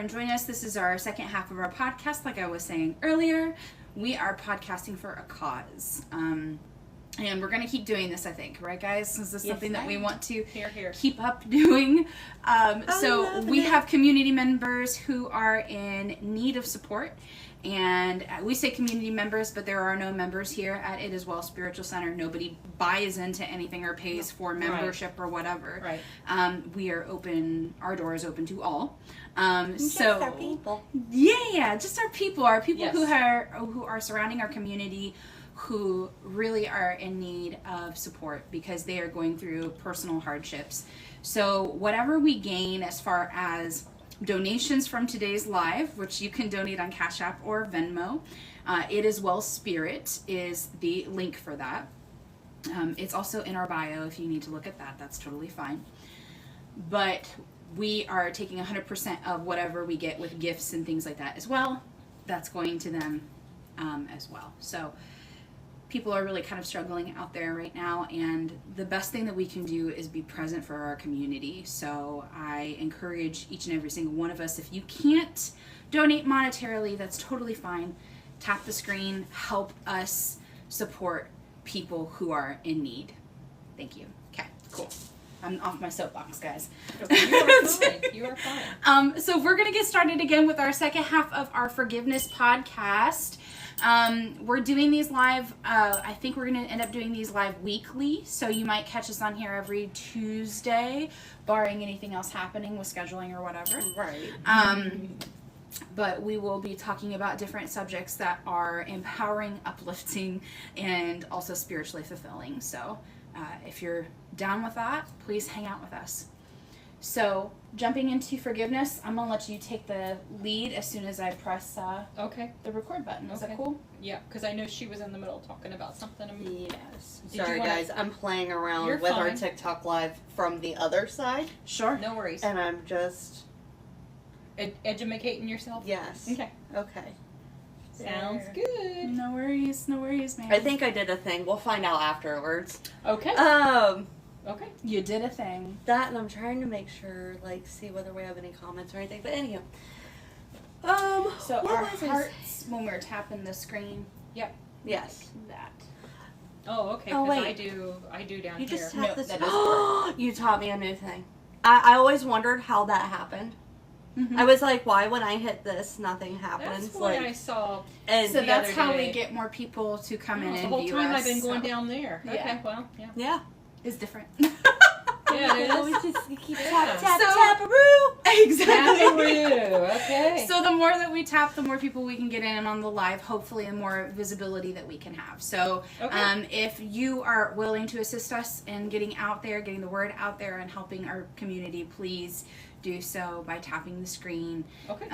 and join us. This is our second half of our podcast. Like I was saying earlier, we are podcasting for a cause. And we're going to keep doing this, I think. Right, guys? Is this something that we want to keep up doing? So we have community members who are in need of support. And we say community members, but there are no members here at It Is Well Spiritual Center. Nobody buys into anything or pays for membership or whatever. Right. We are open. Our door is open to all. Just our people. Yeah, just our people. Our people Yes. who are surrounding our community, who really are in need of support because they are going through personal hardships. So whatever we gain as far as donations from today's live, which you can donate on Cash App or Venmo. It Is Well Spirit is the link for that. It's also in our bio if you need to look at that. That's totally fine. But we are taking 100% of whatever we get with gifts and things like that as well. That's going to them as well. So people are really kind of struggling out there right now, and the best thing that we can do is be present for our community. So I encourage each and every single one of us, if you can't donate monetarily, that's totally fine. Tap the screen, help us support people who are in need. Thank you. Okay, cool. I'm off my soapbox, guys. Okay, you are fine. You are fine. So we're going to get started again with our second half of our forgiveness podcast. We're doing these live, I think we're going to end up doing these live weekly, so you might catch us on here every Tuesday, barring anything else happening with scheduling or whatever. Right. But we will be talking about different subjects that are empowering, uplifting, and also spiritually fulfilling. So if you're down with that, please hang out with us. So, jumping into forgiveness, I'm going to let you take the lead as soon as I press Okay. the record button. Is Okay. that cool? Yeah, because I know she was in the middle talking about something. Yes. Did you Sorry, wanna- guys. I'm playing around You're with our fine. TikTok live from the other side, Sure. No worries. and I'm just Educating yourself? yes. Okay. Okay. Sounds There. good. No worries, man. I think I did a thing. We'll find out afterwards. Okay. Okay. you did a thing. That, and I'm trying to make sure, like, see whether we have any comments or anything. But anyhow, So what our was I hearts, when we're tapping the screen, yes. that. Oh, okay. Oh, Because wait. I do down You here. just No, tap this. that doesn't You taught me a new thing. I always wondered how that happened. Mm-hmm. I was like, why when I hit this, nothing happens? That's what like, I saw. and So the that's other how day. we get more people to come in Oh, and the whole view time us. I've been going so down there. Yeah. Okay. Well, yeah. yeah. It's different. Yeah, it always is. just keep Yeah. tap, tap, So- tap-a-roo. Exactly. Taparoo. Okay. So the more that we tap, the more people we can get in on the live, hopefully, and more visibility that we can have. So Okay. if you are willing to assist us in getting out there, getting the word out there, and helping our community, please do so by tapping the screen. Okay.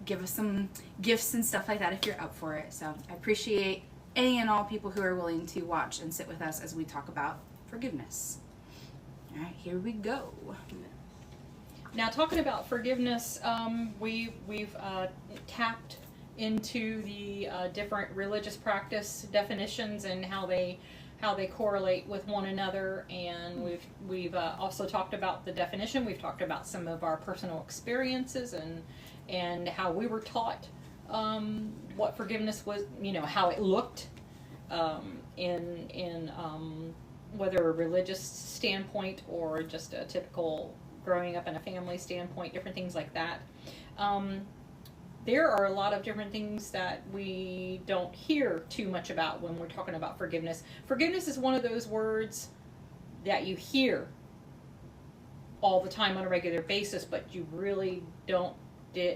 Give us some gifts and stuff like that if you're up for it. So I appreciate any and all people who are willing to watch and sit with us as we talk about forgiveness. All right, here we go. Now, talking about forgiveness, we've tapped into the different religious practice definitions and how they correlate with one another, and we've also talked about the definition. We've talked about some of our personal experiences and how we were taught what forgiveness was. You know, how it looked in whether a religious standpoint or just a typical growing up in a family standpoint, different things like that. There are a lot of different things that we don't hear too much about when we're talking about forgiveness. Forgiveness is one of those words that you hear all the time on a regular basis, but you really don't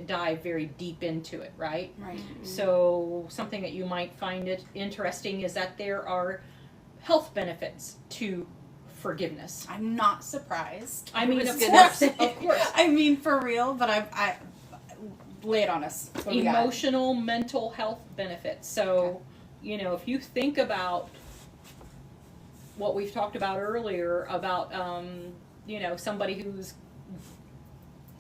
dive very deep into it, right? Right. So something that you might find it interesting is that there are health benefits to forgiveness. I'm not surprised. I mean, was of gonna course, say. of course. I mean, for real, but I lay it on us. What do we got? Emotional, mental health benefits. So, you know, if you think about what we've talked about earlier about, you know, somebody who's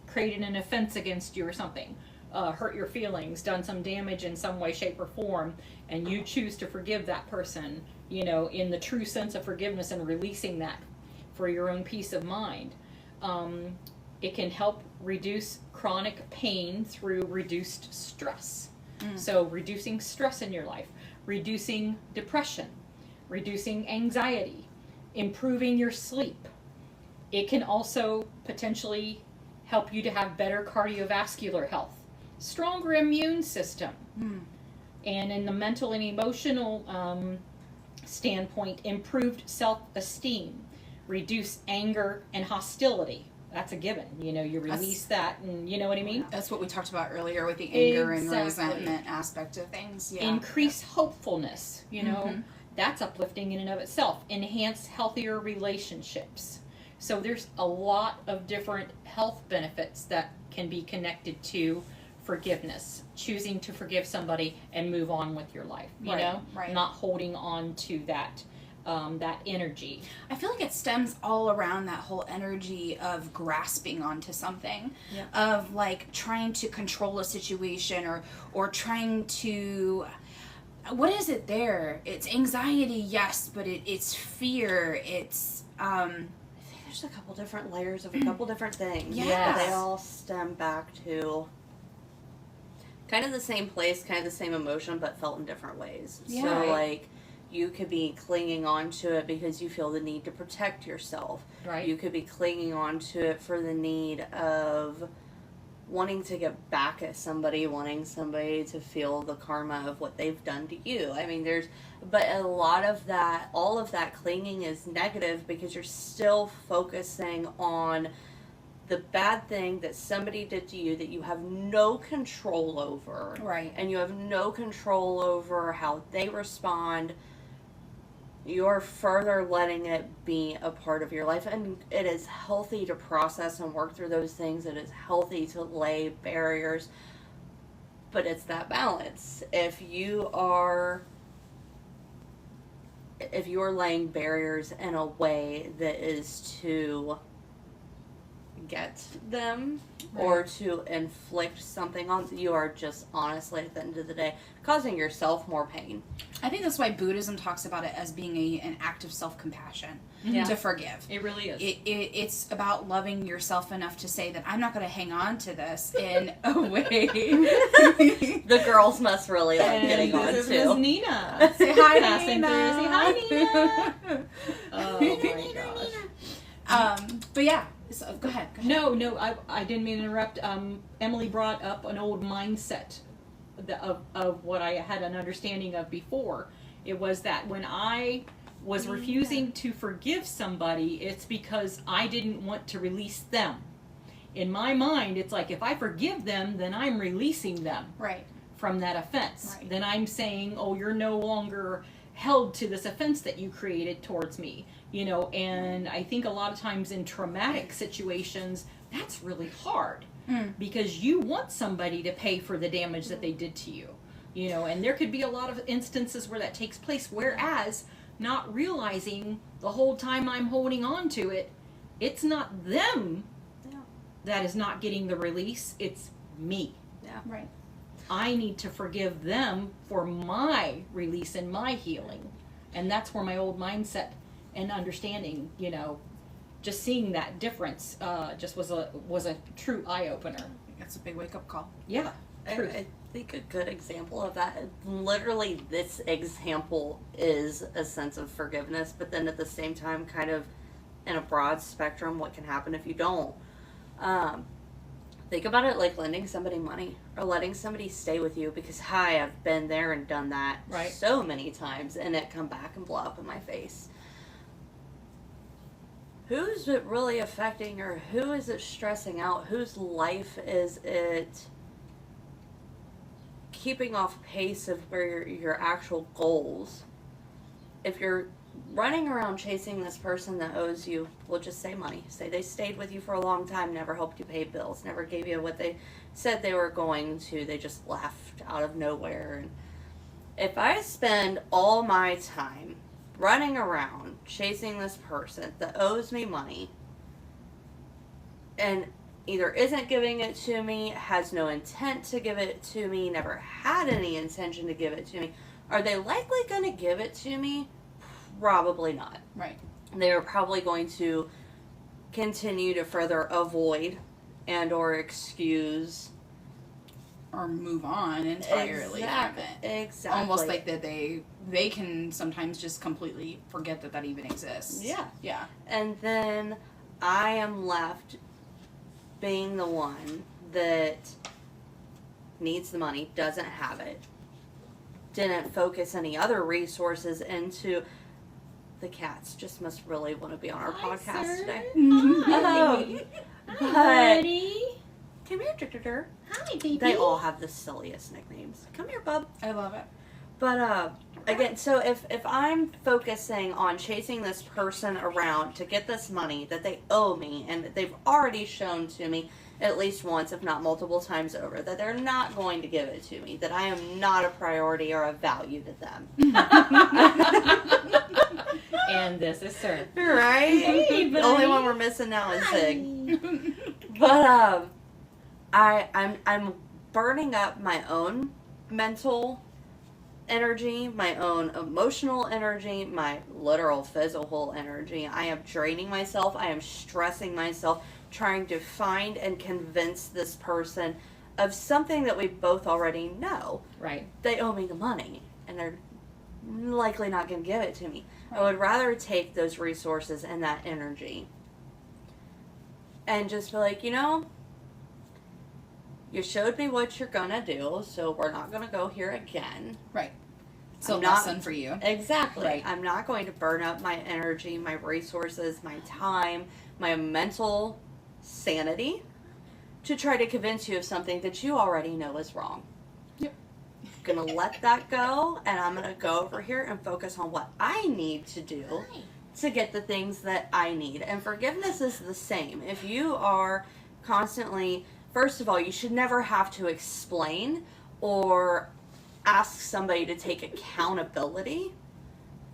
created an offense against you or something, hurt your feelings, done some damage in some way, shape, or form, and you choose to forgive that person, you know, in the true sense of forgiveness and releasing that for your own peace of mind. It can help reduce chronic pain through reduced stress. So reducing stress in your life, reducing depression, reducing anxiety, improving your sleep. It can also potentially help you to have better cardiovascular health, stronger immune system. And in the mental and emotional standpoint, improved self-esteem, reduce anger and hostility. That's a given. You know, you release that, and you know what I mean? That's what we talked about earlier with the anger Exactly. and resentment aspect of things. Yeah. Increase hopefulness, you know, that's uplifting in and of itself. Enhance healthier relationships. So there's a lot of different health benefits that can be connected to forgiveness, choosing to forgive somebody and move on with your life, you know, not holding on to that energy. I feel like it stems all around that whole energy of grasping onto something, of like trying to control a situation or trying to, what is it there? It's anxiety, yes, but it's fear. It's I think there's a couple different layers of a couple different things. Yes. But they all stem back to kind of the same place, kind of the same emotion, but felt in different ways. Yeah. So like, you could be clinging on to it because you feel the need to protect yourself. Right. You could be clinging on to it for the need of wanting to get back at somebody, wanting somebody to feel the karma of what they've done to you. I mean, but a lot of that, all of that clinging is negative because you're still focusing on the bad thing that somebody did to you that you have no control over. Right. And you have no control over how they respond. You're further letting it be a part of your life, and it is healthy to process and work through those things. It is healthy to lay barriers, but it's that balance. If you are laying barriers in a way that is to get them or to inflict something on, you are just honestly at the end of the day causing yourself more pain. I think that's why Buddhism talks about it as being an act of self-compassion, to forgive. It really is. It's about loving yourself enough to say that I'm not going to hang on to this in a way. The girls must really like getting on this too. is Nina. Say hi to Passing Nina. through. Say hi, Nina. Oh my gosh. But yeah, so go ahead. No, I didn't mean to interrupt. Emily brought up an old mindset of what I had an understanding of before. It was that when I was refusing to forgive somebody, it's because I didn't want to release them. In my mind, it's like if I forgive them, then I'm releasing them from that offense. Right. Then I'm saying, oh, you're no longer held to this offense that you created towards me. You know, and I think a lot of times in traumatic situations, that's really hard because you want somebody to pay for the damage that they did to you. You know, and there could be a lot of instances where that takes place, whereas not realizing the whole time I'm holding on to it, it's not them that is not getting the release, it's me. Yeah. Right. I need to forgive them for my release and my healing. And that's where my old mindset and understanding, you know, just seeing that difference just was a true eye-opener. That's a big wake-up call. Yeah, true. I think a good example of that, literally this example is a sense of forgiveness, but then at the same time kind of in a broad spectrum what can happen if you don't. Think about it like lending somebody money or letting somebody stay with you because, hi, I've been there and done that so many times and it come back and blow up in my face. Who's it really affecting, or who is it stressing out? Whose life is it keeping off pace of where your actual goals? If you're running around chasing this person that owes you, we'll just say money. Say they stayed with you for a long time, never helped you pay bills, never gave you what they said they were going to. They just left out of nowhere. And if I spend all my time running around chasing this person that owes me money and either isn't giving it to me, has no intent to give it to me, never had any intention to give it to me, are they likely going to give it to me? Probably not. Right. They are probably going to continue to further avoid and or excuse or move on entirely from it. Exactly. Almost like that they can sometimes just completely forget that even exists. Yeah. Yeah. And then I am left being the one that needs the money, doesn't have it, didn't focus any other resources into. The cats just must really want to be on our podcast sir. today. Hi. But Hi, buddy. come here, Dr. Hi, baby. They all have the silliest nicknames. Come here, bub. I love it. But again, so if I'm focusing on chasing this person around to get this money that they owe me and that they've already shown to me at least once, if not multiple times over, that they're not going to give it to me, that I am not a priority or a value to them. And this is Sir. Right? Hey, The only buddy. one we're missing now is Zig. But I'm burning up my own mental energy, my own emotional energy, my literal physical energy. I am draining myself. I am stressing myself, trying to find and convince this person of something that we both already know. Right. They owe me the money, and they're likely not going to give it to me. Right. I would rather take those resources and that energy and just be like, you showed me what you're going to do, so we're not going to go here again. Right. So I'm not- lesson for you. Exactly. Right. I'm not going to burn up my energy, my resources, my time, my mental sanity to try to convince you of something that you already know is wrong. Yep. I'm going to let that go, and I'm going to go over here and focus on what I need to do to get the things that I need. And forgiveness is the same. If you are constantly, first of all, you should never have to explain or ask somebody to take accountability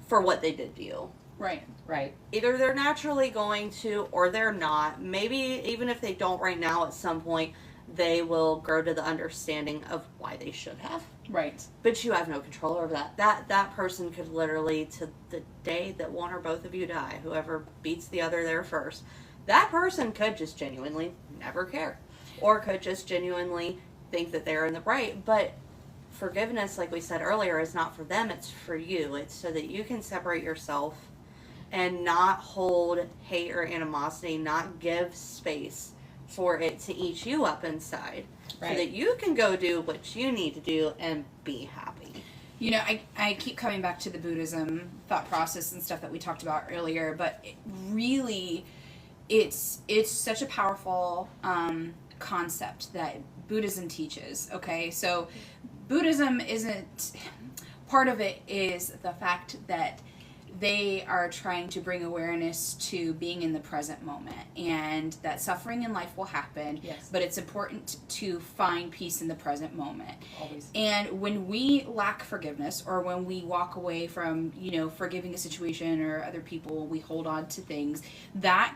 for what they did to you. Right. Right. Either they're naturally going to or they're not. Maybe even if they don't right now, at some point they will grow to the understanding of why they should have. Right. But you have no control over that. That person could literally, to the day that one or both of you die, whoever beats the other there first, that person could just genuinely never care. Or could just genuinely think that they're in the right. But forgiveness, like we said earlier, is not for them, it's for you. It's so that you can separate yourself and not hold hate or animosity, not give space for it to eat you up inside. Right. So that you can go do what you need to do and be happy. I keep coming back to the Buddhism thought process and stuff that we talked about earlier, but it's such a powerful concept that Buddhism teaches. Okay, so Buddhism isn't, part of it is the fact that they are trying to bring awareness to being in the present moment, and that suffering in life will happen, Yes. but it's important to find peace in the present moment. Always. And when we lack forgiveness, or when we walk away from, forgiving a situation or other people, we hold on to things, that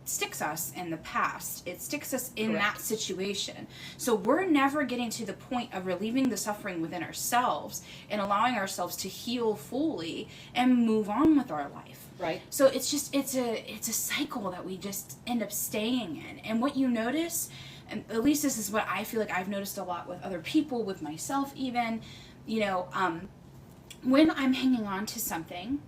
sticks us in the past. It sticks us in Correct. that situation. So we're never getting to the point of relieving the suffering within ourselves and allowing ourselves to heal fully and move on with our life. Right. So it's a cycle that we just end up staying in. And what you notice, and at least this is what I feel like I've noticed a lot with other people, with myself even, when I'm hanging on to something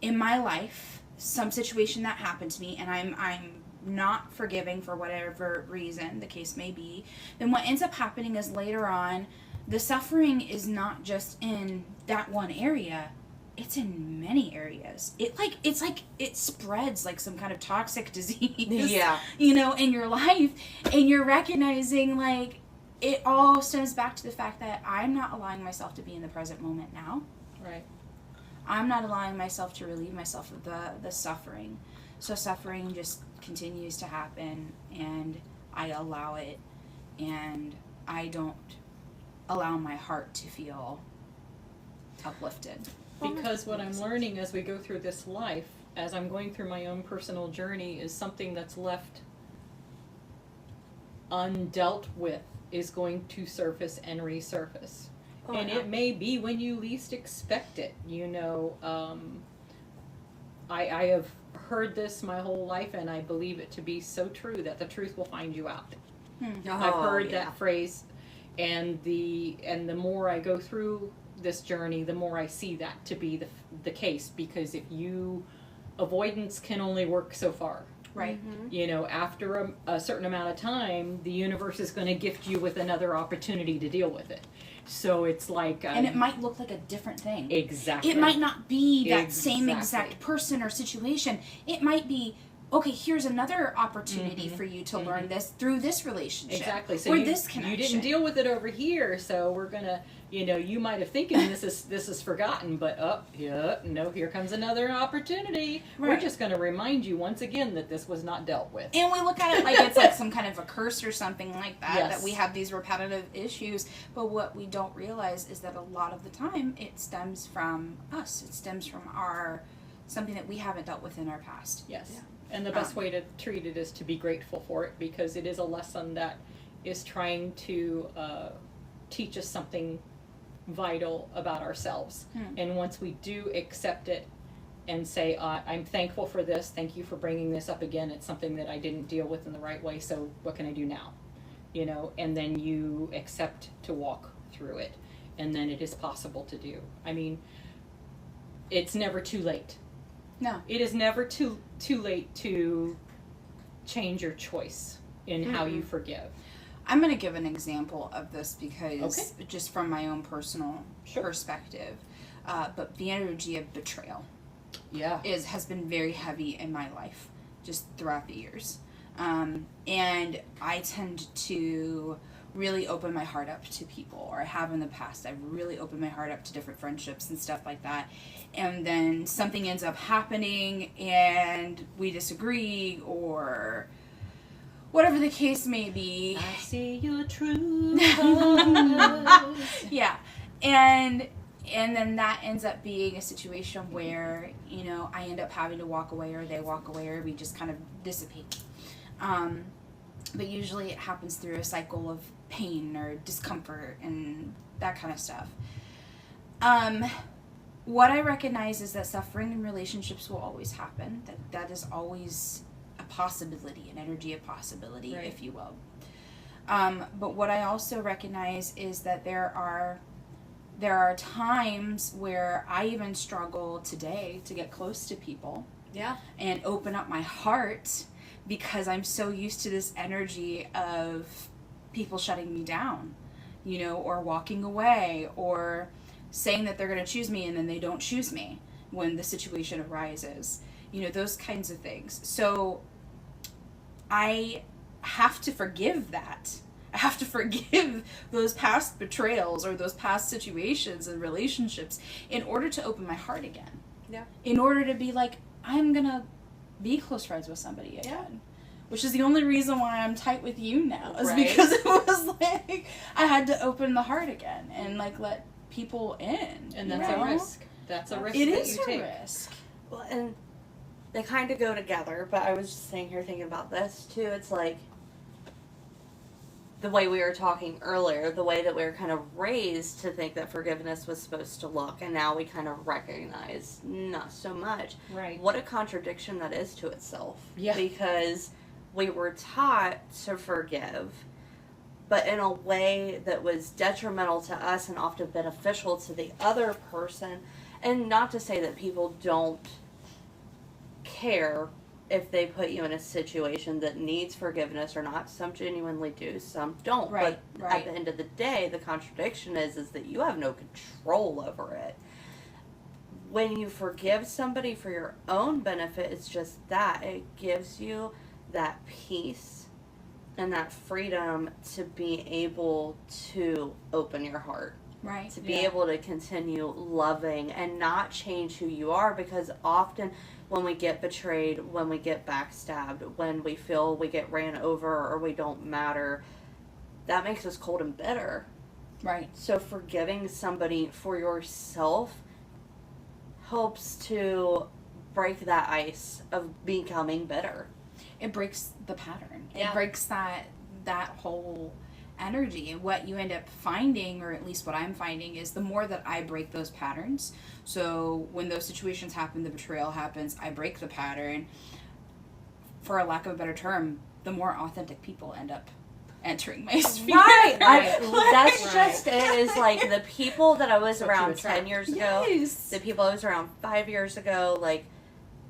in my life, some situation that happened to me, and I'm not forgiving for whatever reason the case may be, then what ends up happening is later on, the suffering is not just in that one area, it's in many areas. It spreads like some kind of toxic disease. Yeah. In your life, and you're recognizing like it all stems back to the fact that I'm not allowing myself to be in the present moment now. Right. I'm not allowing myself to relieve myself of the suffering. So suffering just continues to happen, and I allow it, and I don't allow my heart to feel uplifted. Because what I'm learning as we go through this life, as I'm going through my own personal journey, is something that's left undealt with is going to surface and resurface. And it may be when you least expect it. I have heard this my whole life, and I believe it to be so true that the truth will find you out. Oh, I've heard that phrase, and the more I go through this journey, the more I see that to be the case, because avoidance can only work so far. Right. You know, after a certain amount of time, the universe is going to gift you with another opportunity to deal with it. So it's like... and it might look like a different thing. Exactly. It might not be that same exact Exactly. person or situation. It might be, okay, here's another opportunity for you to learn this through this relationship. Exactly. So or you, this connection. you didn't deal with it over here, so we're going to... You know, you might have thinking this is forgotten, but no, here comes another opportunity. Right. We're just going to remind you once again that this was not dealt with. And we look at it like it's like some kind of a curse or something like that, Yes. that we have these repetitive issues. But what we don't realize is that a lot of the time it stems from us. It stems from something that we haven't dealt with in our past. Yes. And the best way to treat it is to be grateful for it, because it is a lesson that is trying to teach us something vital about ourselves. And once we do accept it and say, I'm thankful for this, thank you for bringing this up again, it's something that I didn't deal with in the right way, so what can I do now? You know, and then you accept to walk through it, and then it is possible to do. I mean, it's never too late. No. It is never too late to change your choice in how you forgive. I'm going to give an example of this because Okay. just from my own personal Sure. perspective, but the energy of betrayal Yeah. has been very heavy in my life just throughout the years. And I tend to really open my heart up to people, or I have in the past. I've really opened my heart up to different friendships and stuff like that. And then something ends up happening and we disagree, or whatever the case may be. I see your true colors. Yeah. And then that ends up being a situation where, you know, I end up having to walk away, or they walk away, or we just kind of dissipate. But usually it happens through a cycle of pain or discomfort and that kind of stuff. What I recognize is that suffering in relationships will always happen. That is always a possibility, an energy of possibility, Right. if you will. But what I also recognize is that there are times where I even struggle today to get close to people and open up my heart, because I'm so used to this energy of people shutting me down, you know, or walking away, or saying that they're going to choose me and then they don't choose me when the situation arises, you know, those kinds of things. So I have to forgive that. I have to forgive those past betrayals or those past situations and relationships in order to open my heart again. Yeah. In order to be like, I'm going to be close friends with somebody again. Which is the only reason why I'm tight with you now, is Right. because it was like I had to open the heart again and like let people in. And that's you know? a risk. That's a risk It that is you a take. risk. Well, and they kind of go together, but I was just sitting here thinking about this too. It's like the way we were talking earlier, the way that we were kind of raised to think that forgiveness was supposed to look, and now we kind of recognize not so much. Right. What a contradiction that is to itself. Yeah. Because we were taught to forgive, but in a way that was detrimental to us and often beneficial to the other person. And not to say that people don't care if they put you in a situation that needs forgiveness or not. Some genuinely do, some don't. Right, But right. at the end of the day, the contradiction is that you have no control over it. When you forgive somebody for your own benefit, it's just that. It gives you that peace and that freedom to be able to open your heart. Right. To be able to continue loving and not change who you are, because often when we get betrayed, when we get backstabbed, when we feel we get ran over or we don't matter, that makes us cold and bitter. Right. So forgiving somebody for yourself helps to break that ice of becoming bitter. It breaks the pattern. Yeah. It breaks that whole energy. And what you end up finding, or at least what I'm finding, is the more that I break those patterns. So when those situations happen, the betrayal happens, I break the pattern. For a lack of a better term, the more authentic people end up entering my sphere. Right. Right. That's Right. just it. Is like the people that I was What you around attract. 10 years ago, Yes. the people I was around 5 years ago, like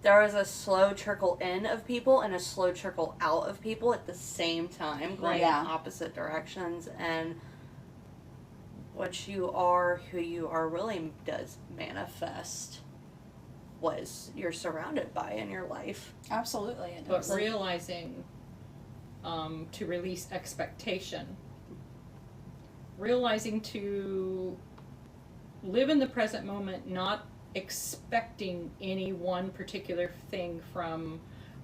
there was a slow trickle in of people and a slow trickle out of people at the same time, going Yeah. in opposite directions. And what you are, who you are, really does manifest what you're surrounded by in your life. Absolutely. It But does. realizing to release expectation, realizing to live in the present moment, not expecting any one particular thing from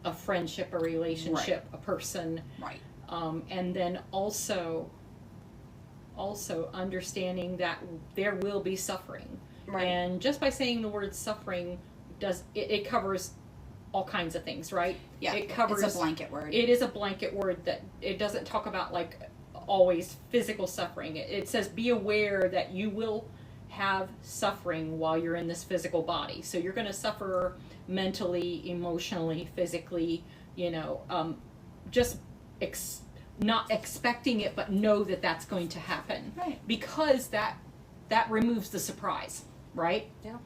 a friendship, a relationship, a person, Right. and then also understanding that there will be suffering. Right. And just by saying the word suffering it covers all kinds of things, right? Yeah. It covers It's a blanket word. It is a blanket word that it doesn't talk about like always physical suffering. It says be aware that you will have suffering while you're in this physical body. So you're going to suffer mentally, emotionally, physically, just not expecting it, but know that that's going to happen. Right. Because that removes the surprise, right? Yeah.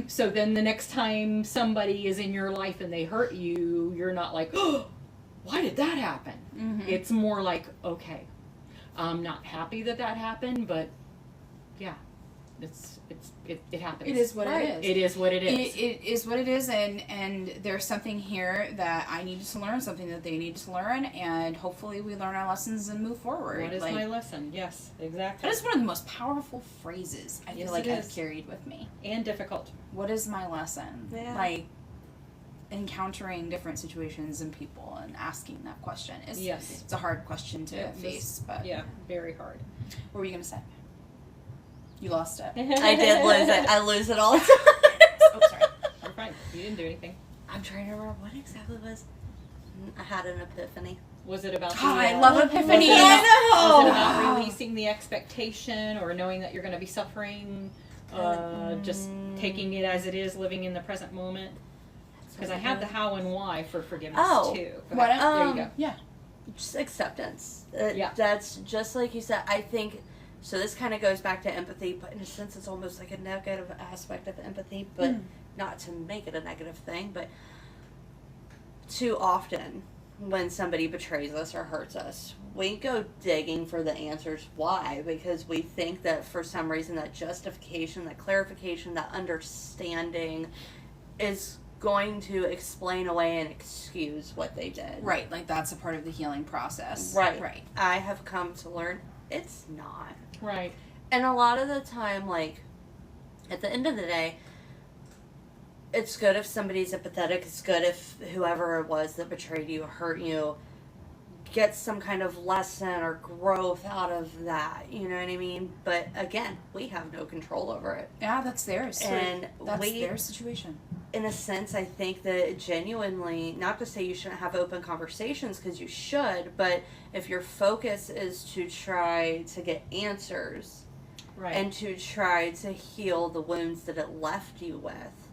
So then the next time somebody is in your life and they hurt you, you're not like, oh, why did that happen? Mhm. It's more like, okay, I'm not happy that happened, but yeah, it happens. It is what Right. it is. It is what it is. It is what it is, and there's something here that I needed to learn, something that they needed to learn, and hopefully we learn our lessons and move forward. What is my lesson? Yes, exactly. That is one of the most powerful phrases I Yes, feel like it I've is. carried with me. And difficult. What is my lesson? Yeah. Like, encountering different situations and people and asking that question. Yes. It's a hard question to It's face, but Yeah, very hard. what were you going to say? You lost it. I did lose it. I lose it all the time. Oh, sorry. You're fine. You didn't do anything. I'm trying to remember what exactly was. I had an episany. Was it about the, Oh, I love epiphanies. Was it about releasing the expectation or knowing that you're going to be suffering? Just taking it as it is, living in the present moment? Because I have the how and why for forgiveness too. What? There you go. Yeah. Just acceptance. Yeah. That's just like you said. I think, so this kind of goes back to empathy, but in a sense it's almost like a negative aspect of empathy, but not to make it a negative thing, but too often when somebody betrays us or hurts us, we go digging for the answers why, because we think that for some reason that justification, that clarification, that understanding is going to explain away and excuse what they did. Right, like that's a part of the healing process. Right. Right. I have come to learn it's not. Right. And a lot of the time, like, at the end of the day, it's good if somebody's empathetic. It's good if whoever it was that betrayed you, hurt you, gets some kind of lesson or growth out of that. You know what I mean? But again, we have no control over it. Yeah, that's theirs. And that's we, their situation. in a sense, I think that genuinely, not to say you shouldn't have open conversations, because you should, but if your focus is to try to get answers Right. and to try to heal the wounds that it left you with,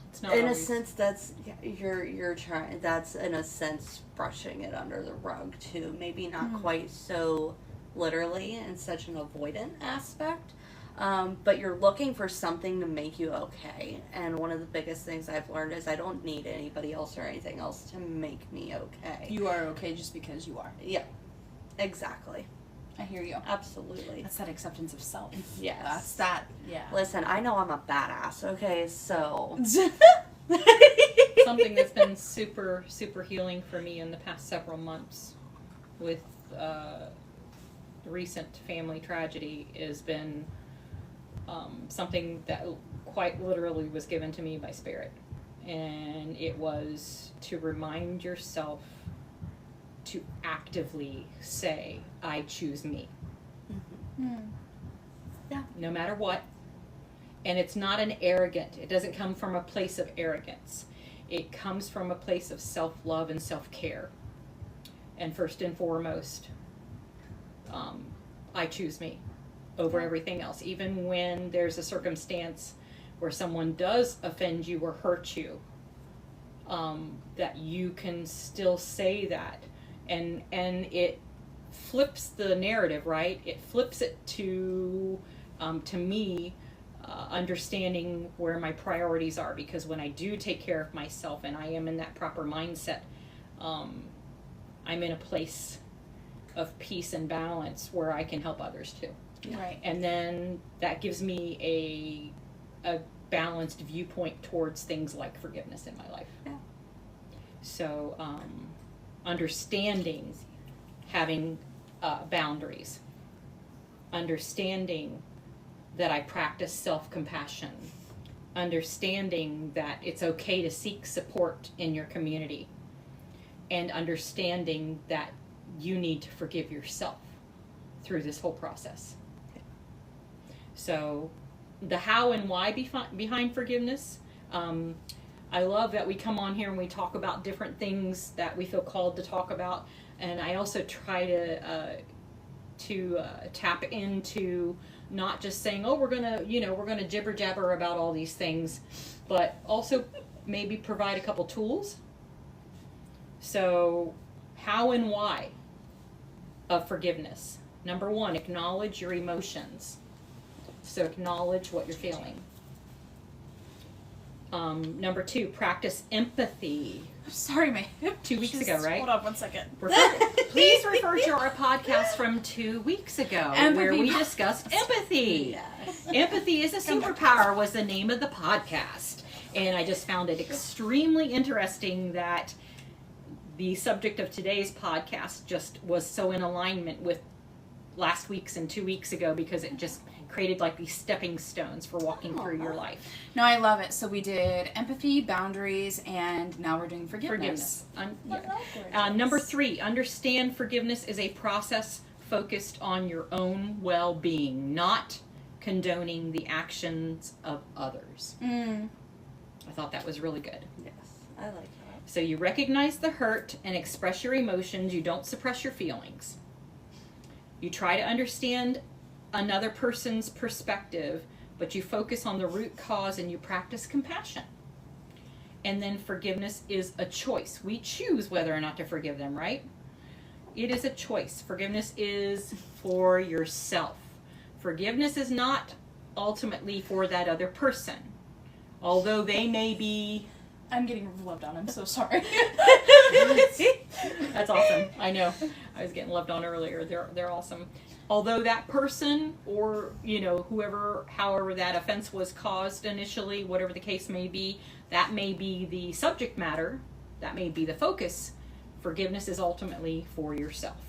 it's not in a always- sense, that's you're trying. That's in a sense brushing it under the rug too. Maybe not quite so literally in such an avoidant aspect, but you're looking for something to make you okay. And one of the biggest things I've learned is I don't need anybody else or anything else to make me okay. You are okay just because you are. Yeah, exactly. I hear you. Absolutely. That's that acceptance of self. Yes. That's that. Yeah. Listen, I know I'm a badass. Okay, so. Something that's been super, super healing for me in the past several months with the recent family tragedy has been something that quite literally was given to me by Spirit. And it was to remind yourself to actively say, I choose me. Yeah. No matter what. And it's not an arrogant, it doesn't come from a place of arrogance. It comes from a place of self-love and self-care. And first and foremost, I choose me over everything else. Even when there's a circumstance where someone does offend you or hurt you, that you can still say that, and it flips the narrative, right? It flips it to me, understanding where my priorities are, because when I do take care of myself and I am in that proper mindset, I'm in a place of peace and balance where I can help others too. Right. And then that gives me a balanced viewpoint towards things like forgiveness in my life. Yeah. So understanding having boundaries, understanding that I practice self-compassion, understanding that it's okay to seek support in your community, and understanding that you need to forgive yourself through this whole process. So the how and why behind forgiveness, I love that we come on here and we talk about different things that we feel called to talk about, and I also try to tap into not just saying, oh, we're gonna jibber jabber about all these things, but also maybe provide a couple tools. So how and why of forgiveness. Number 1, acknowledge your emotions. So acknowledge what you're feeling. Number 2, practice empathy. Sorry, my hip. 2 weeks ago, right? Hold on 1 second. Please refer to our podcast from 2 weeks ago, where we discussed empathy. Yes. Empathy is a superpower was the name of the podcast. And I just found it extremely interesting that the subject of today's podcast just was so in alignment with last week's and 2 weeks ago, because it just created like these stepping stones for walking through your life. No, I love it. So we did empathy, boundaries, and now we're doing forgiveness. Number 3, understand forgiveness is a process focused on your own well-being, not condoning the actions of others. I thought that was really good. Yes, I like that. So you recognize the hurt and express your emotions. You don't suppress your feelings. You try to understand another person's perspective, but you focus on the root cause and you practice compassion. And then forgiveness is a choice. We choose whether or not to forgive them, right? It is a choice. Forgiveness is for yourself. Forgiveness is not ultimately for that other person, although they may be... I'm getting loved on. I'm so sorry. That's awesome. I know. I was getting loved on earlier. They're awesome. Although that person, or however that offense was caused initially, whatever the case may be, that may be the subject matter, that may be the focus. Forgiveness is ultimately for yourself.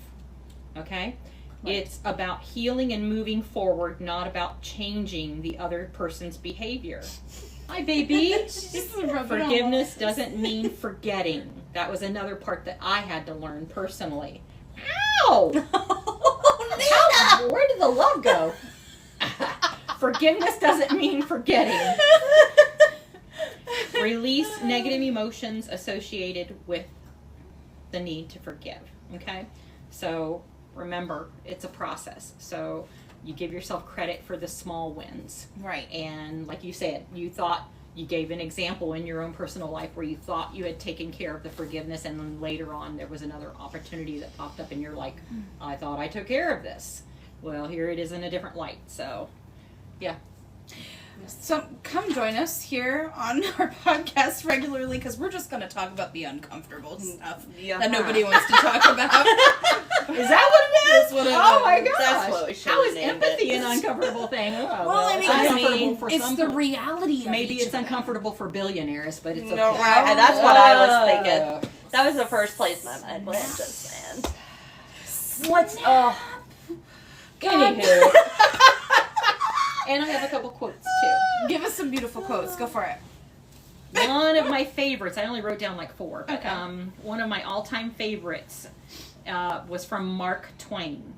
Okay? Right. It's about healing and moving forward, not about changing the other person's behavior. Hi, baby. Forgiveness doesn't mean forgetting. That was another part that I had to learn personally. Ow! Where did the love go? Forgiveness doesn't mean forgetting. Release negative emotions associated with the need to forgive. Okay? So remember, it's a process. So you give yourself credit for the small wins. Right. And like you said, you gave an example in your own personal life where you thought you had taken care of the forgiveness, and then later on there was another opportunity that popped up and you're like, I thought I took care of this. Well, here it is in a different light. So, yeah. So come join us here on our podcast regularly, because we're just going to talk about the uncomfortable stuff that nobody wants to talk about. Is that what it is? That's what it oh my is. gosh. That's what we should How is named empathy it. an uncomfortable thing? Oh, Well, I mean, for it's some the people. reality of Maybe each it's of it. uncomfortable for billionaires, but it's okay. No, right. That's what I was thinking. That was the first place my mind went, just saying. What's Anywho. And I have a couple quotes too. Give us some beautiful quotes. Go for it. One of my favorites, I only wrote down like 4, but Okay. one of my all-time favorites was from Mark Twain.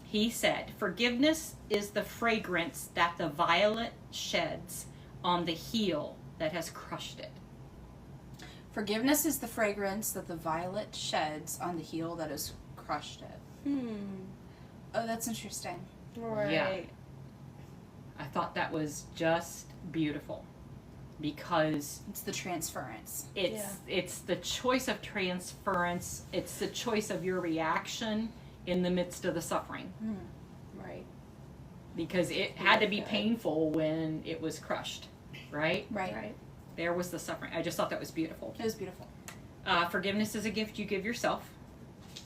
He said, "Forgiveness is the fragrance that the violet sheds on the heel that has crushed it." Forgiveness is the fragrance that the violet sheds on the heel that has crushed it. Oh, that's interesting. Right. Yeah. I thought that was just beautiful because It's the transference. it's the choice of transference. It's the choice of your reaction in the midst of the suffering, Right. because it had to be painful when it was crushed, right? Right. There was the suffering. I just thought that was beautiful. It was beautiful. Forgiveness is a gift you give yourself.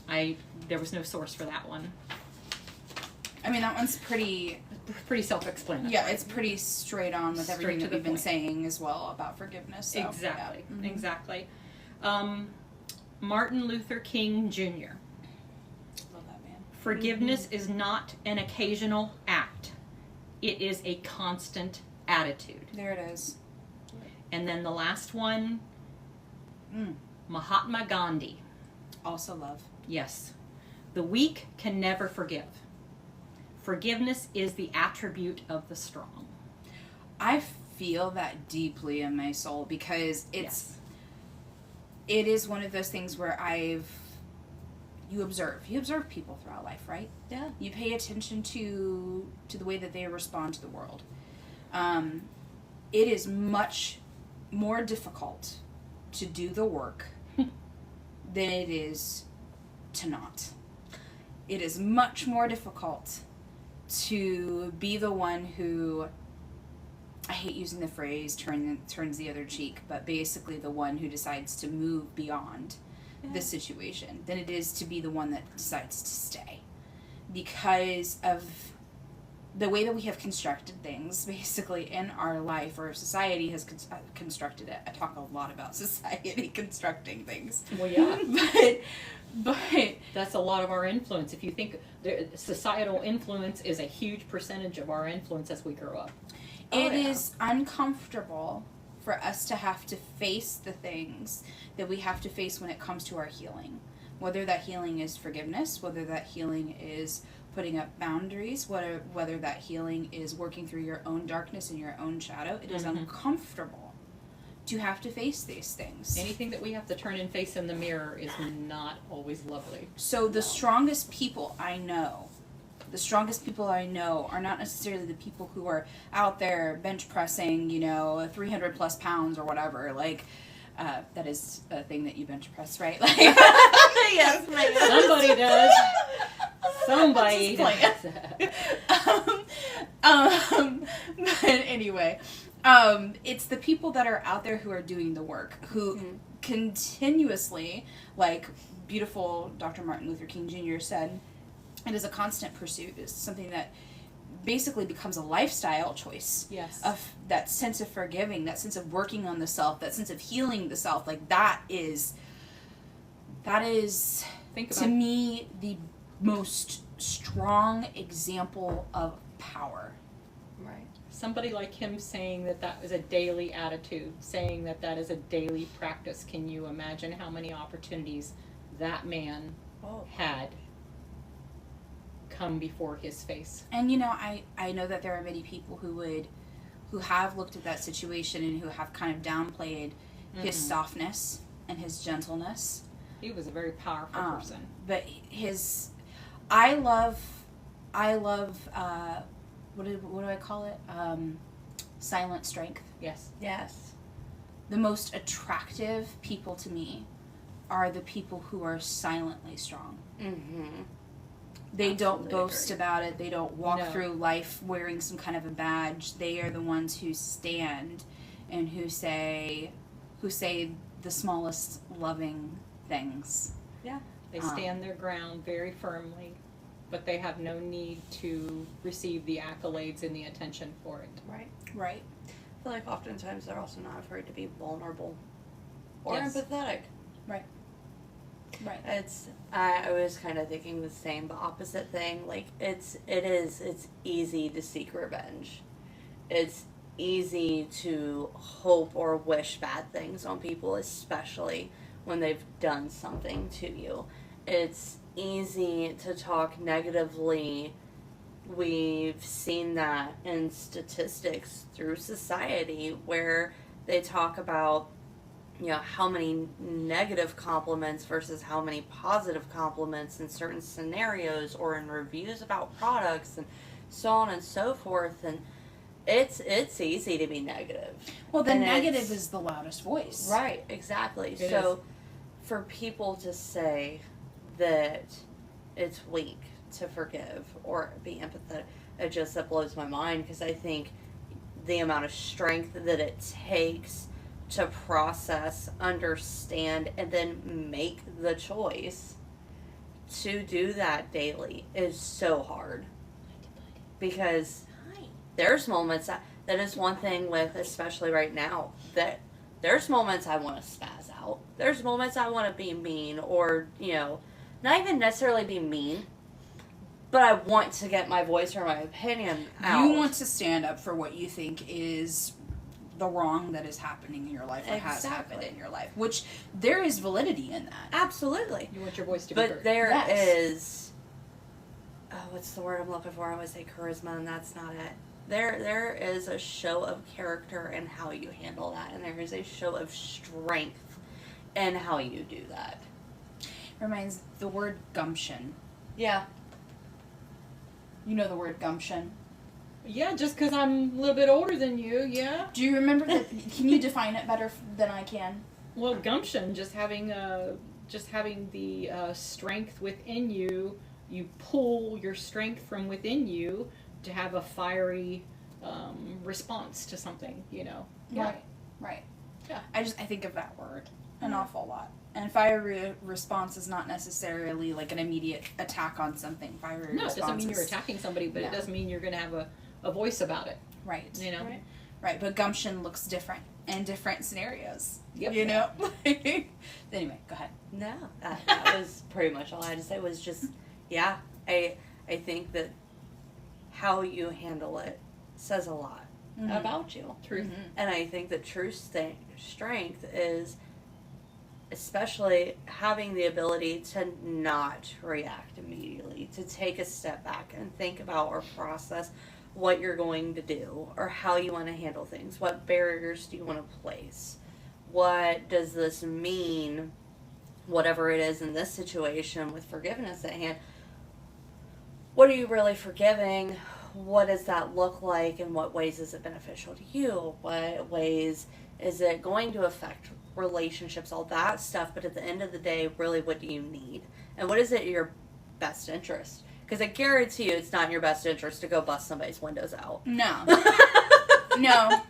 There was no source for that one. I mean, that one's pretty Self-explanatory. Yeah, it's pretty straight on with Straight everything to that the we've been point. saying as well about forgiveness. So, Exactly. yeah. Mhm. Exactly. Martin Luther King Jr. Love that man. Forgiveness is not an occasional act. It is a constant attitude. There it is. And then the last one, Mm. Mahatma Gandhi. Also love. Yes. The weak can never forgive. Forgiveness is the attribute of the strong. I feel that deeply in my soul because it is one of those things where you observe people throughout life, right? Yeah. You pay attention to the way that they respond to the world. It is much more difficult to do the work than it is to not. It is much more difficult to be the one who, I hate using the phrase turns the other cheek, but basically the one who decides to move beyond the situation than it is to be the one that decides to stay, because of the way that we have constructed things basically in our life, or society has constructed it. I talk a lot about society constructing things. Well, yeah. but That's a lot of our influence. If you think societal influence is a huge percentage of our influence as we grow up. it is uncomfortable for us to have to face the things that we have to face when it comes to our healing. Whether that healing is forgiveness, whether that healing is putting up boundaries, whether that healing is working through your own darkness and your own shadow, it is uncomfortable to have to face these things. Anything that we have to turn and face in the mirror is not always lovely. So the strongest people I know are not necessarily the people who are out there bench pressing, 300 plus pounds or whatever. Like, that is a thing that you bench press, right? Like, Yes, ma'am. Somebody does. Somebody Just does. but anyway, it's the people that are out there who are doing the work, who continuously, like beautiful Dr. Martin Luther King Jr. said, it is a constant pursuit. It's something that basically becomes a lifestyle choice. Yes. Of that sense of forgiving, that sense of working on the self, that sense of healing the self. Like that is Think to about me the most strong example of power. Right. somebody like him saying that is a daily attitude, saying that is a daily practice. Can you imagine how many opportunities that man had come before his face? And I know that there are many people who have looked at that situation and who have kind of downplayed his softness and his gentleness. He was a very powerful person. But I love what do I call it? Silent strength. Yes. Yes. The most attractive people to me are the people who are silently strong. Mm-hmm. They don't Absolutely boast agree. about it. They don't walk No. through life wearing some kind of a badge. They are the ones who stand and who say the smallest loving things. Yeah. They stand their ground very firmly, but they have no need to receive the accolades and the attention for it. Right. Right. I feel like oftentimes they're also not afraid to be vulnerable or Yes. empathetic. Right. I was kind of thinking the same but opposite thing. Like it's easy to seek revenge. It's easy to hope or wish bad things on people, especially when they've done something to you. It's easy to talk negatively. We've seen that in statistics through society where they talk about how many negative compliments versus how many positive compliments in certain scenarios or in reviews about products and so on and so forth. And it's easy to be negative. Well, the negative is the loudest voice. Right, exactly. It so is. for people to say that it's weak to forgive or be empathetic, that blows my mind, because I think the amount of strength that it takes to process, understand, and then make the choice to do that daily is so hard. Because there's moments that is one thing with, especially right now, that there's moments I want to spaz out. There's moments I want to be mean, or, not even necessarily be mean, but I want to get my voice or my opinion out. You want to stand up for what you think is the wrong that is happening in your life, or has happened in your life, which there is validity in that. Absolutely. You want your voice to be heard. But there is, what's the word I'm looking for? I always say charisma, and that's not it. There is a show of character in how you handle that, and there is a show of strength in how you do that. Reminds the word gumption. Yeah. You know the word gumption? Yeah, just because I'm a little bit older than you, yeah. Do you remember that? Can you define it better than I can? Well, gumption, just having the strength within you. You pull your strength from within you to have a fiery response to something, Yeah. Right. Yeah. I think of that word an awful lot. And fiery response is not necessarily like an immediate attack on something. Fiery No, response it doesn't mean you're attacking somebody, but it does mean you're going to have a voice about it. Right. Right. But gumption looks different in different scenarios. Yep. Anyway, go ahead. No, that was pretty much all I had to say. Was just, I think that how you handle it says a lot about you. Truth. And I think the true strength is especially having the ability to not react immediately, to take a step back and think about or process what you're going to do or how you want to handle things. What barriers do you want to place? What does this mean? Whatever it is in this situation with forgiveness at hand, what are you really forgiving? What does that look like? In what ways is it beneficial to you? What ways is it going to affect relationships, all that stuff? But at the end of the day, really, what do you need? And what is it your best interest? Because I guarantee you it's not in your best interest to go bust somebody's windows out. No. No.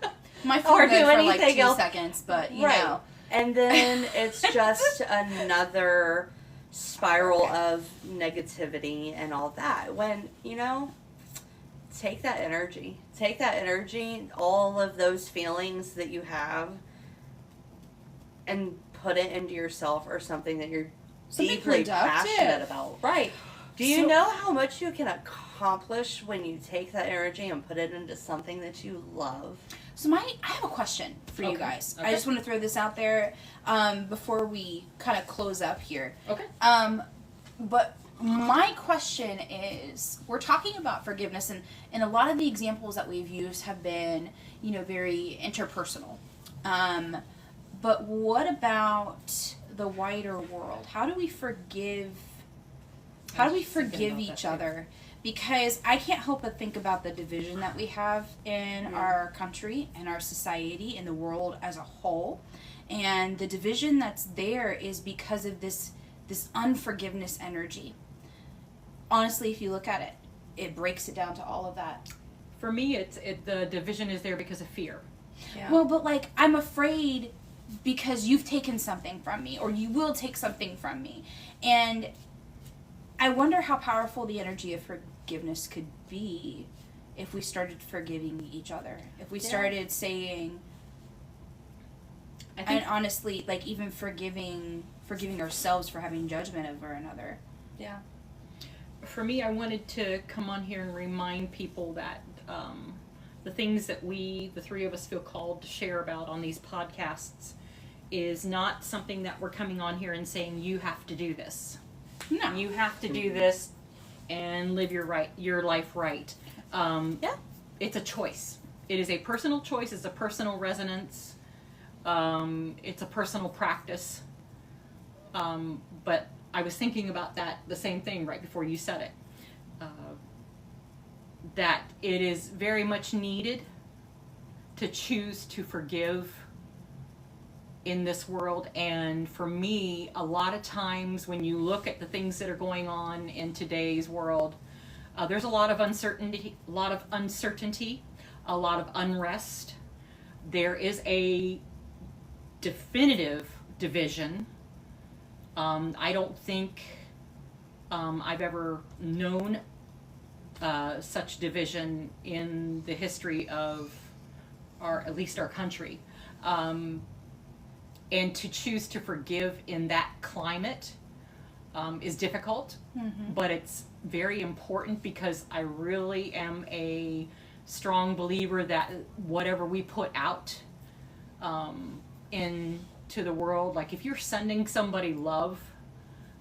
My phone Or do good for like anything 2 else. seconds, but you Right. know. And then it's just another spiral of negativity and all that. When, take that energy. Take that energy, all of those feelings that you have, and put it into yourself or something that you're Something deeply productive. passionate about. Right. Do you know how much you can accomplish when you take that energy and put it into something that you love? So I have a question for you guys. I just want to throw this out there before we kind of close up here. Okay. But my question is, we're talking about forgiveness, and a lot of the examples that we've used have been, very interpersonal. But what about the wider world? How do we forgive? How do we forgive each other? Because I can't help but think about the division that we have in our country and our society and the world as a whole. And the division that's there is because of this unforgiveness energy. Honestly, if you look at it, it breaks it down to all of that. For me, the division is there because of fear. Yeah. Well, but I'm afraid because you've taken something from me, or you will take something from me. And I wonder how powerful the energy of forgiveness could be if we started forgiving each other. If we started saying, and honestly, even forgiving ourselves for having judgment over another. Yeah. For me, I wanted to come on here and remind people that the things that the three of us, feel called to share about on these podcasts is not something that we're coming on here and saying, you have to do this. No. You have to do this and live your life right. It's a choice. It is a personal choice. It's a personal resonance. It's a personal practice. But I was thinking about that, the same thing right before you said it. That it is very much needed to choose to forgive in this world. And for me, a lot of times when you look at the things that are going on in today's world, there's a lot of uncertainty, a lot of unrest. There is a definitive division. I don't think I've ever known such division in the history of at least our country. And to choose to forgive in that climate is difficult, but it's very important, because I really am a strong believer that whatever we put out into the world, like if you're sending somebody love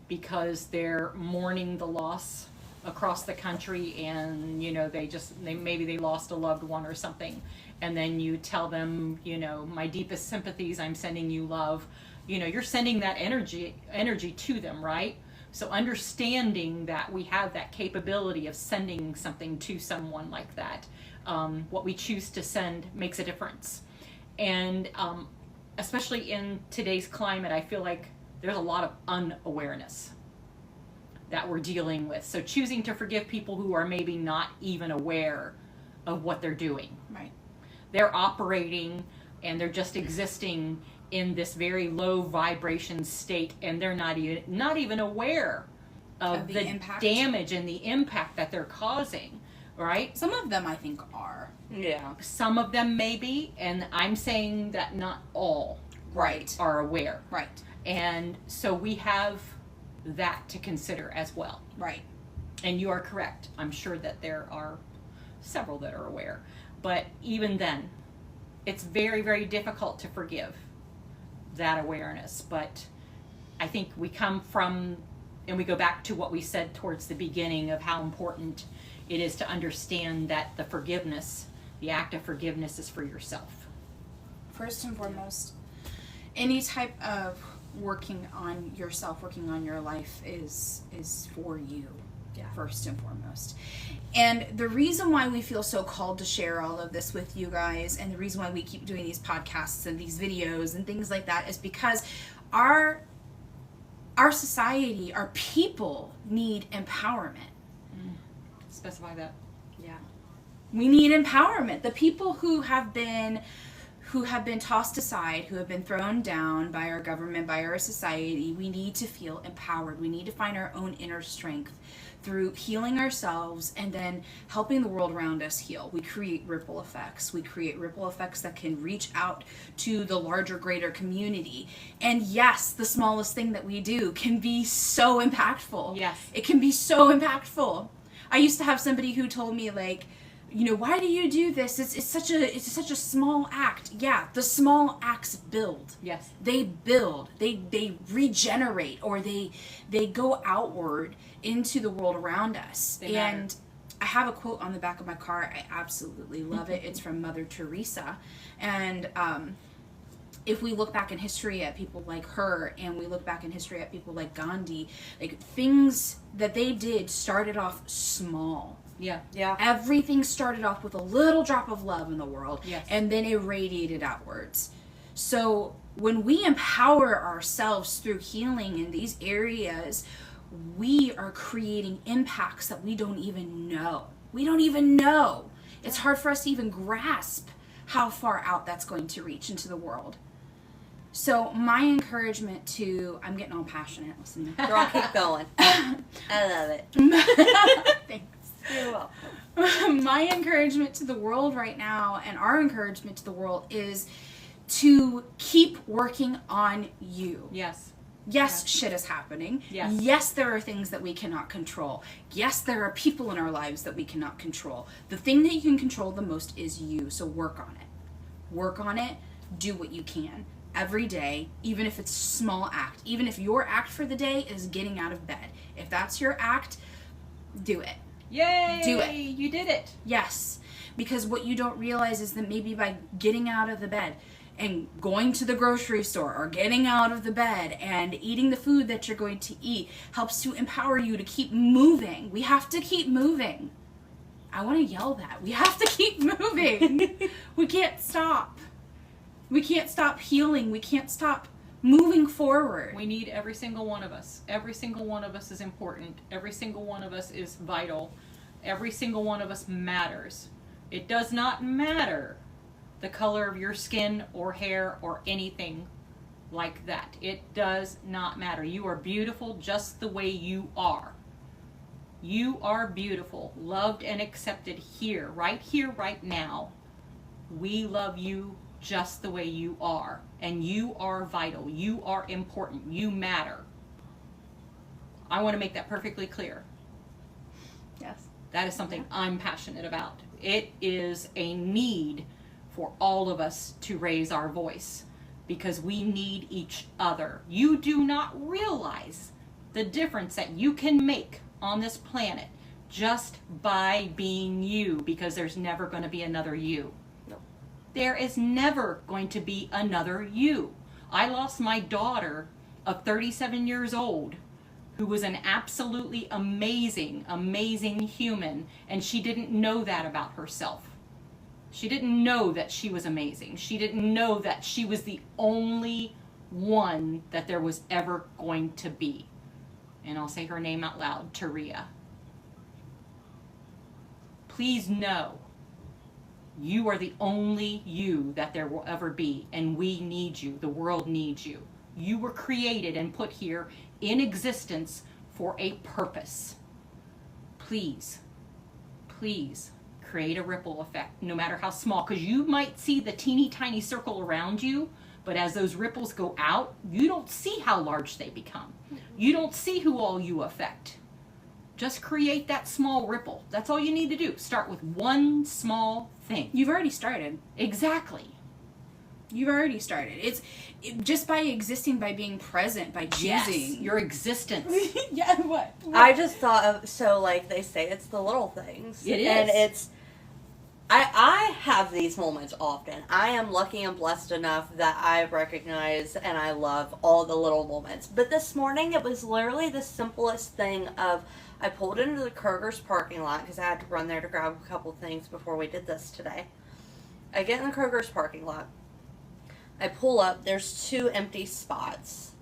because they're mourning the loss across the country, and maybe they lost a loved one or something, and then you tell them, my deepest sympathies, I'm sending you love, you're sending that energy to them, right? So understanding that we have that capability of sending something to someone like that, what we choose to send makes a difference. And especially in today's climate, I feel like there's a lot of unawareness that we're dealing with. So choosing to forgive people who are maybe not even aware of what they're doing. Right. They're operating and they're just existing in this very low vibration state, and they're not even aware of the impact. Damage and the impact that they're causing, right? Some of them I think are. Yeah. Some of them may be, and I'm saying that not all Right. are aware. Right. And so we have that to consider as well. Right. And you are correct. I'm sure that there are several that are aware. But even then, it's very, very difficult to forgive that awareness. But I think we come from, and we go back to what we said towards the beginning of how important it is to understand that the act of forgiveness is for yourself. First and foremost, any type of working on yourself, working on your life is for you. Yeah. First and foremost. And the reason why we feel so called to share all of this with you guys, and the reason why we keep doing these podcasts and these videos and things like that, is because our society, our people need empowerment. Specify that. Yeah. We need empowerment. The people who have been tossed aside, who have been thrown down by our government, by our society, we need to feel empowered. We need to find our own inner strength through healing ourselves and then helping the world around us heal. We create ripple effects. We create ripple effects that can reach out to the larger, greater community. And yes, the smallest thing that we do can be so impactful. Yes. It can be so impactful. I used to have somebody who told me, like, why do you do this? It's such a small act. Yeah, the small acts build. Yes. They build. They regenerate, or they go outward into the world around us. They matter. I have a quote on the back of my car. I absolutely love it. It's from Mother Teresa. And if we look back in history at people like her, and we look back in history at people like Gandhi, like, things that they did started off small. Yeah. Yeah. Everything started off with a little drop of love in the world, Yes. and then it radiated outwards. So when we empower ourselves through healing in these areas, we are creating impacts that we don't even know. We don't even know. It's hard for us to even grasp how far out that's going to reach into the world. So my encouragement to, I'm getting all passionate. Listen. Girl, keep going. I love it. Thanks. You're welcome. My encouragement to the world right now, and our encouragement to the world, is to keep working on you. Yes. Yes, shit is happening. Yes. Yes, there are things that we cannot control. Yes, there are people in our lives that we cannot control. The thing that you can control the most is you, so work on it. Work on it. Do what you can. Every day, even if it's a small act. Even if your act for the day is getting out of bed. If that's your act, do it. Yay! Do it. You did it. Yes, because what you don't realize is that maybe by getting out of the bed, and going to the grocery store or getting out of the bed and eating the food that you're going to eat helps to empower you to keep moving. We have to keep moving. I want to yell that. We have to keep moving. We can't stop. We can't stop healing. We can't stop moving forward. We need every single one of us. Every single one of us is important. Every single one of us is vital. Every single one of us matters. It does not matter the color of your skin or hair or anything like that. It does not matter. You are beautiful just the way you are. You are beautiful, loved and accepted here, right now. We love you just the way you are. And you are vital. You are important. You matter. I want to make that perfectly clear. Yes. That is something I'm passionate about. It is a need for all of us to raise our voice because we need each other. You do not realize the difference that you can make on this planet just by being you, because there's never going to be another you. No. There is never going to be another you. I lost my daughter of 37 years old who was an absolutely amazing, amazing human, and she didn't know that about herself. She didn't know that she was amazing. She didn't know that she was the only one that there was ever going to be. And I'll say her name out loud, Taria. Please know, you are the only you that there will ever be, and we need you. The world needs you. You were created and put here in existence for a purpose. Please, please create a ripple effect, no matter how small, because you might see the teeny tiny circle around you, but as those ripples go out, you don't see how large they become. You don't see who all you affect. Just create that small ripple. That's all you need to do. Start with one small thing. You've already started. Exactly. You've already started. Just by existing, by being present, by choosing. Yes, your existence. Yeah, what? I just thought of, so like they say, it's the little things. It is. And it's, I have these moments often. I am lucky and blessed enough that I recognize and I love all the little moments. But this morning, it was literally the simplest thing of, I pulled into the Kroger's parking lot because I had to run there to grab a couple things before we did this today. I get in the Kroger's parking lot. I pull up, there's 2 empty spots,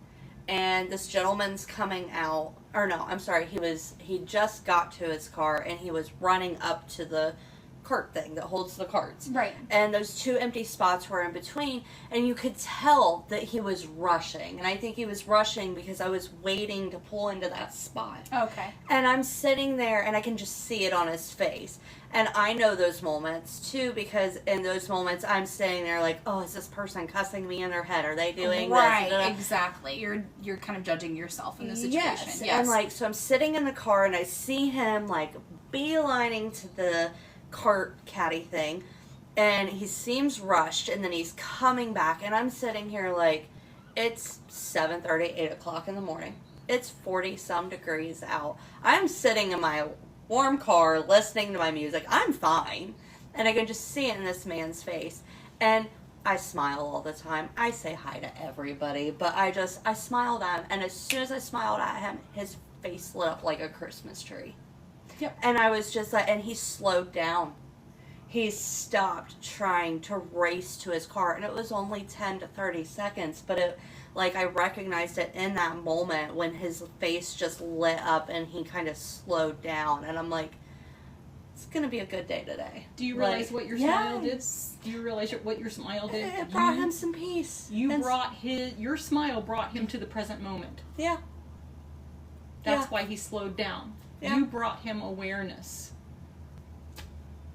and this gentleman's coming out, or no, I'm sorry, he just got to his car, and he was running up to the cart thing that holds the carts. Right. And those 2 empty spots were in between, and you could tell that he was rushing, and I think he was rushing because I was waiting to pull into that spot. Okay. And I'm sitting there, and I can just see it on his face. And I know those moments, too, because in those moments, I'm sitting there like, oh, is this person cussing me in their head? Are they doing right, this? Exactly. You're kind of judging yourself in the situation. Yes. And, like, so I'm sitting in the car, and I see him, like, beelining to the cart caddy thing. And he seems rushed, and then he's coming back. And I'm sitting here like, it's 7:30, 8 o'clock in the morning. It's 40-some degrees out. I'm sitting in my warm car listening to my music. I'm fine. And I can just see it in this man's face. And I smile all the time. I say hi to everybody. But I smiled at him. And as soon as I smiled at him, his face lit up like a Christmas tree. Yep. And I was just like, and he slowed down. He stopped trying to race to his car. And it was only 10 to 30 seconds. But it, like, I recognized it in that moment when his face just lit up and he kind of slowed down. And I'm like, it's going to be a good day today. Do you realize what your smile did? Do you realize what your smile did? It brought him some peace. Your smile brought him to the present moment. Yeah. That's why he slowed down. Yeah. You brought him awareness.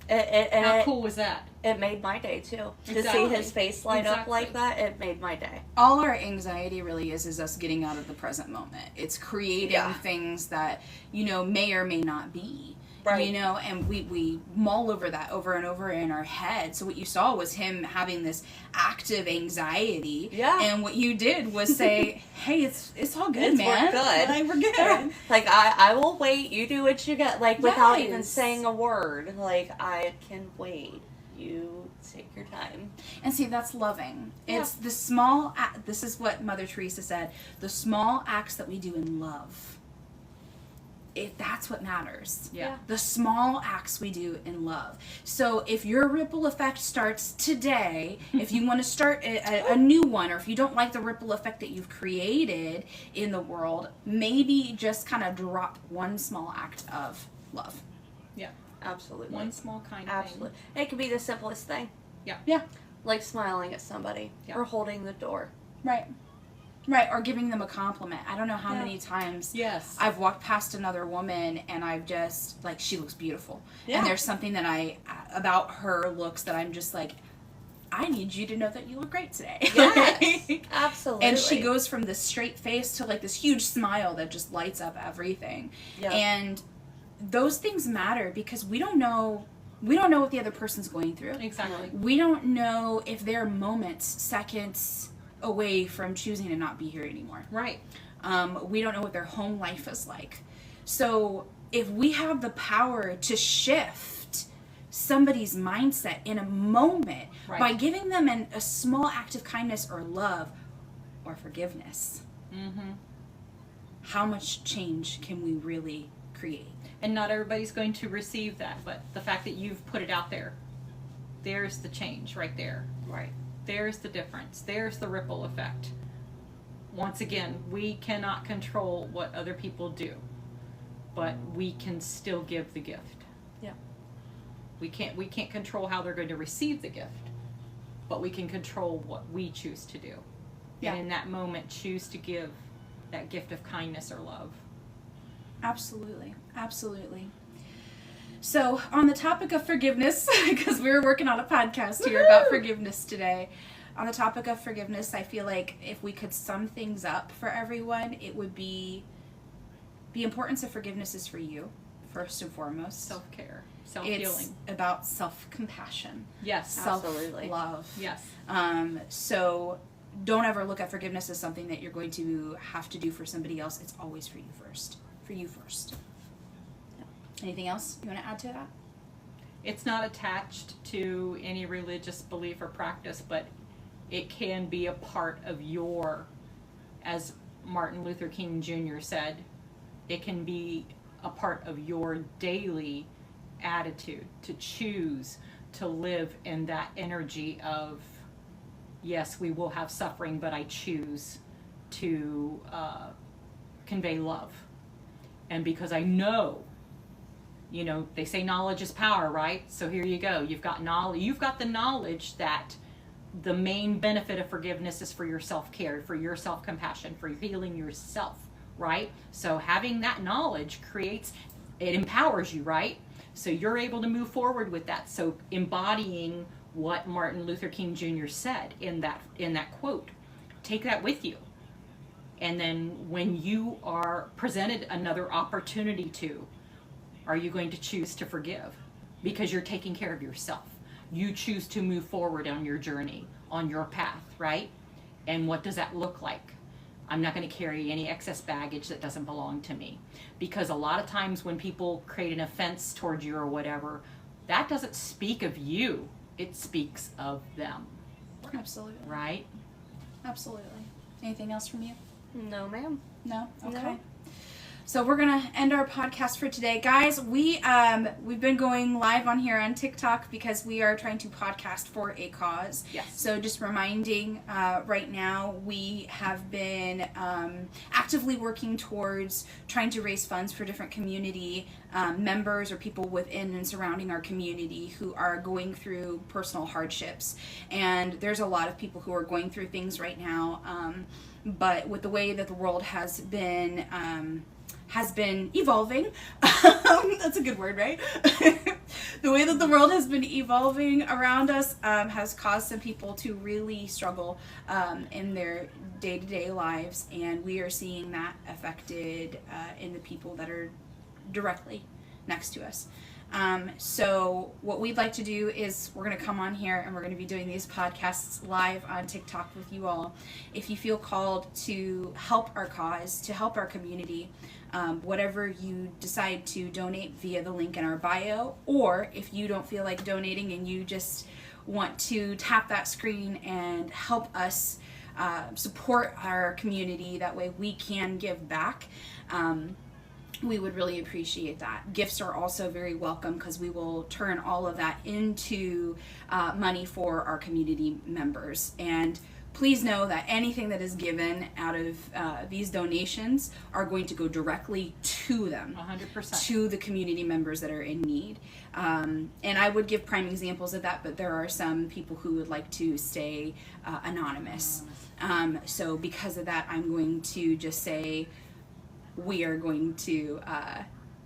How cool was that? It made my day, too. To Exactly. see his face light up Exactly. like that, it made my day. All our anxiety really is us getting out of the present moment. It's creating things that, may or may not be. Right. And we mull over that over and over in our head. So what you saw was him having this active anxiety. Yeah. And what you did was say, hey, it's all good, man. We're good. Like, we're good. Like, I will wait. You do what you get. Like, without even saying a word. Like, I can wait. you take your time. And see, that's loving. Yeah. It's the small, this is what Mother Teresa said, the small acts that we do in love. That's what matters. Yeah. The small acts we do in love. So if your ripple effect starts today, if you want to start a new one, or if you don't like the ripple effect that you've created in the world, maybe just kind of drop one small act of love. Yeah. Absolutely. One small kind Absolutely. thing. It could be the simplest thing. Yeah. Like smiling at somebody. Yeah. Or holding the door. Right. Right. Or giving them a compliment. I don't know how Yeah. many times Yes. I've walked past another woman and I've just, like, she looks beautiful. Yeah. And there's something about her looks that I'm just like, I need you to know that you look great today. Yes. Like, Absolutely. and she goes from this straight face to like this huge smile that just lights up everything. Yep. And those things matter because we don't know what the other person's going through. Exactly. We don't know if they're moments, seconds away from choosing to not be here anymore. Right. We don't know what their home life is like. So if we have the power to shift somebody's mindset in a moment Right. by giving them a small act of kindness or love or forgiveness, Mm-hmm. how much change can we really create? And not everybody's going to receive that, but the fact that you've put it out there, there's the change right there. Right. There's the difference. There's the ripple effect. Once again, we cannot control what other people do, but we can still give the gift. Yeah. We can't control how they're going to receive the gift, but we can control what we choose to do. Yeah. And in that moment, choose to give that gift of kindness or love. Absolutely. Absolutely. So, on the topic of forgiveness, because we were working on a podcast here about forgiveness today, on the topic of forgiveness, I feel like if we could sum things up for everyone, it would be the importance of forgiveness is for you, first and foremost. Self-care, self-healing. It's about self-compassion, Yes. Absolutely. self-love. Yes. So, don't ever look at forgiveness as something that you're going to have to do for somebody else. It's always for you first. For you first. Anything else you want to add to that? It's not attached to any religious belief or practice, but it can be a part of your, as Martin Luther King Jr. said, it can be a part of your daily attitude to choose to live in that energy of, yes, we will have suffering, but I choose to convey love. And because I know, you know, they say knowledge is power, right? So here you go. You've got knowledge. You've got the knowledge that the main benefit of forgiveness is for your self-care, for your self-compassion, for healing yourself, right? So having that knowledge it empowers you, right? So you're able to move forward with that. So embodying what Martin Luther King Jr. said in that quote, take that with you. And then when you are presented another opportunity are you going to choose to forgive? Because you're taking care of yourself. You choose to move forward on your journey, on your path, right? And what does that look like? I'm not going to carry any excess baggage that doesn't belong to me. Because a lot of times when people create an offense towards you or whatever, that doesn't speak of you. It speaks of them, Absolutely. right? Absolutely. Anything else from you? No, ma'am. No? Okay. No. So we're going to end our podcast for today. Guys, we've been going live on here on TikTok because we are trying to podcast for a cause. Yes. So just reminding, right now we have been actively working towards trying to raise funds for different community members or people within and surrounding our community who are going through personal hardships. And there's a lot of people who are going through things right now. But with the way that the world has been evolving. That's a good word, right? The way that the world has been evolving around us has caused some people to really struggle in their day-to-day lives, and we are seeing that affected in the people that are directly next to us. So what we'd like to do is we're going to come on here and we're going to be doing these podcasts live on TikTok with you all. If you feel called to help our cause, to help our community, whatever you decide to donate via the link in our bio, or if you don't feel like donating and you just want to tap that screen and help us support our community, that way we can give back. We would really appreciate that. Gifts are also very welcome because we will turn all of that into money for our community members. And please know that anything that is given out of these donations are going to go directly to them. 100%. To the community members that are in need. And I would give prime examples of that, but there are some people who would like to stay anonymous. So because of that, I'm going to just say we are going to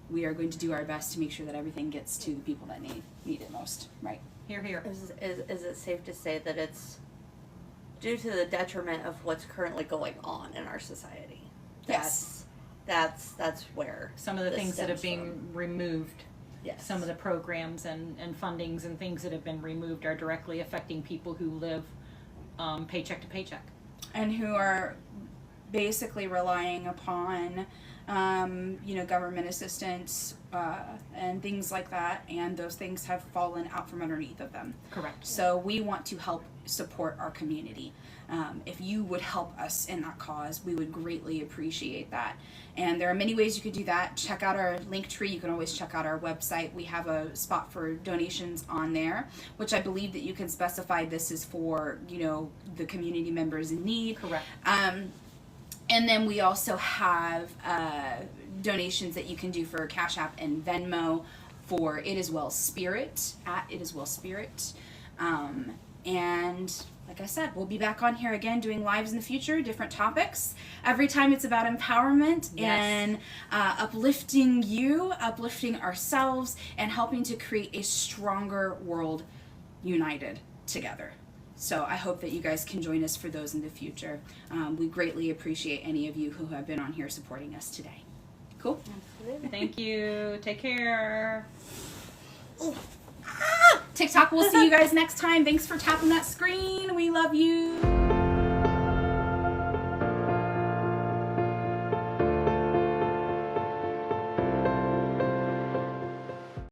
do our best to make sure that everything gets to the people that need it most. Right. Here, here. Is it safe to say that it's due to the detriment of what's currently going on in our society? Yes. That's where Some of the this things that have stems been from. removed. Yes. Some of the programs and fundings and things that have been removed are directly affecting people who live paycheck to paycheck. And who are basically relying upon government assistance and things like that, and those things have fallen out from underneath of them. Correct. So we want to help support our community. If you would help us in that cause, we would greatly appreciate that. And there are many ways you could do that. Check out our link tree. You can always check out our website. We have a spot for donations on there, which I believe that you can specify this is for, the community members in need. Correct. And then we also have donations that you can do for Cash App and Venmo for It Is Well Spirit, at It Is Well Spirit. And like I said, we'll be back on here again doing lives in the future, different topics. Every time it's about empowerment and uplifting you, uplifting ourselves, and helping to create a stronger world united together. So I hope that you guys can join us for those in the future. We greatly appreciate any of you who have been on here supporting us today. Cool? Absolutely. Thank you. Take care. TikTok, we'll see you guys next time. Thanks for tapping that screen. We love you.